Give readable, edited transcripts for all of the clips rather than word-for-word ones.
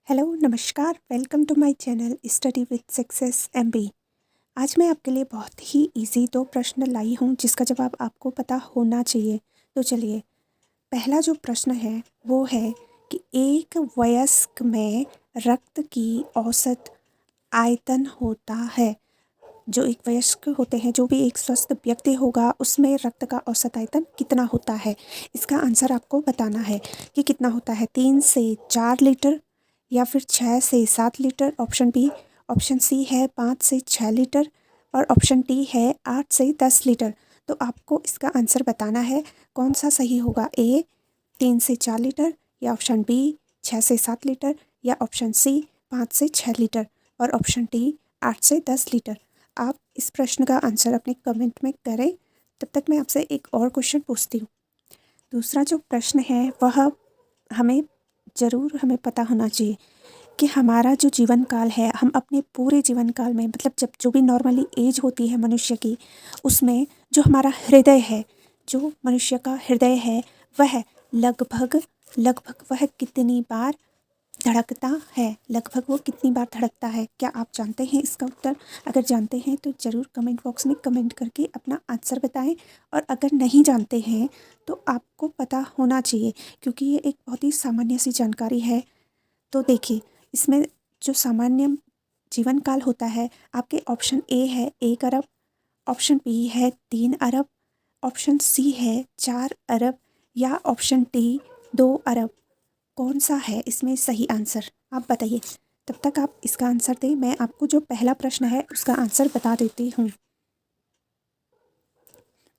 Hello नमस्कार, welcome to my channel study with success MB. आज मैं आपके लिए बहुत ही इजी दो प्रश्न लाई हूँ जिसका जवाब आपको पता होना चाहिए। तो चलिए, पहला जो प्रश्न है वो है कि एक वयस्क में रक्त की औसत आयतन होता है। जो एक वयस्क होते हैं, जो भी एक स्वस्थ व्यक्ति होगा, उसमें रक्त का औसत आयतन कितना होता है। इसका आंसर आपको बताना है कि कितना होता है। 3 से 4 लीटर या फिर 6 से 7 litre, option B. Option C है 5 से 6 लीटर और ऑप्शन डी है 8 से 10 लीटर। तो आपको इसका आंसर बताना है कौन सा सही होगा। ए 3 से 4 लीटर, या ऑप्शन बी 6 से 7 लीटर, या ऑप्शन सी 5 से 6 लीटर और ऑप्शन डी 8 से 10 लीटर। आप इस प्रश्न का आंसर अपने कमेंट में करें। तब तक मैं आपसे एक और क्वेश्चन पूछती हूँ। दूसरा जो प्रश्न है वह हमें पता होना चाहिए कि हमारा जो जीवन काल है, हम अपने पूरे जीवन काल में, मतलब जब जो भी नॉर्मली एज होती है मनुष्य की, उसमें जो हमारा हृदय है, जो मनुष्य का हृदय है, वह लगभग वह कितनी बार धड़कता है। लगभग वो कितनी बार धड़कता है, क्या आप जानते हैं इसका उत्तर? अगर जानते हैं तो ज़रूर कमेंट बॉक्स में कमेंट करके अपना आंसर बताएं, और अगर नहीं जानते हैं तो आपको पता होना चाहिए, क्योंकि ये एक बहुत ही सामान्य सी जानकारी है। तो देखिए, इसमें जो सामान्य जीवन काल होता है, आपके ऑप्शन ए है 1 अरब, ऑप्शन बी है 3 अरब, ऑप्शन सी है 4 अरब, या ऑप्शन डी 2 अरब। कौन सा है इसमें सही आंसर, आप बताइए। तब तक आप इसका आंसर दें, मैं आपको जो पहला प्रश्न है उसका आंसर बता देती हूँ।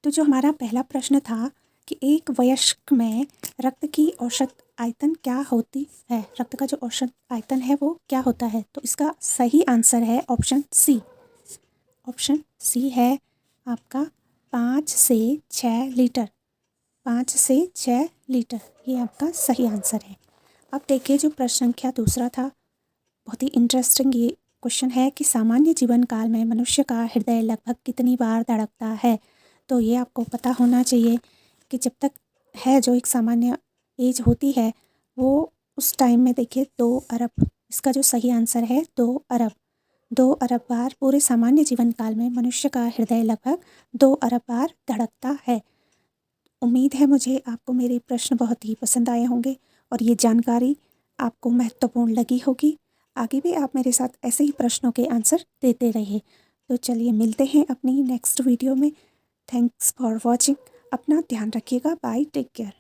तो जो हमारा पहला प्रश्न था कि एक वयस्क में रक्त की औसत आयतन क्या होती है, रक्त का जो औसत आयतन है वो क्या होता है, तो इसका सही आंसर है ऑप्शन सी। ऑप्शन सी है आपका 5 से 6 लीटर। 5 से 6 लीटर, ये आपका सही आंसर है। अब देखिए, जो प्रश्न संख्या दूसरा था, बहुत ही इंटरेस्टिंग ये क्वेश्चन है कि सामान्य जीवन काल में मनुष्य का हृदय लगभग कितनी बार धड़कता है। तो ये आपको पता होना चाहिए कि जब तक है, जो एक सामान्य एज होती है, वो उस टाइम में देखिए 2 अरब, इसका जो सही आंसर है 2 अरब। 2 अरब बार पूरे सामान्य जीवन काल में मनुष्य का हृदय लगभग 2 अरब बार धड़कता है। उम्मीद है मुझे आपको मेरे प्रश्न बहुत ही पसंद आए होंगे और ये जानकारी आपको महत्वपूर्ण लगी होगी। आगे भी आप मेरे साथ ऐसे ही प्रश्नों के आंसर देते रहिए। तो चलिए, मिलते हैं अपनी नेक्स्ट वीडियो में। Thanks for watching. अपना ध्यान रखिएगा। Bye, take care.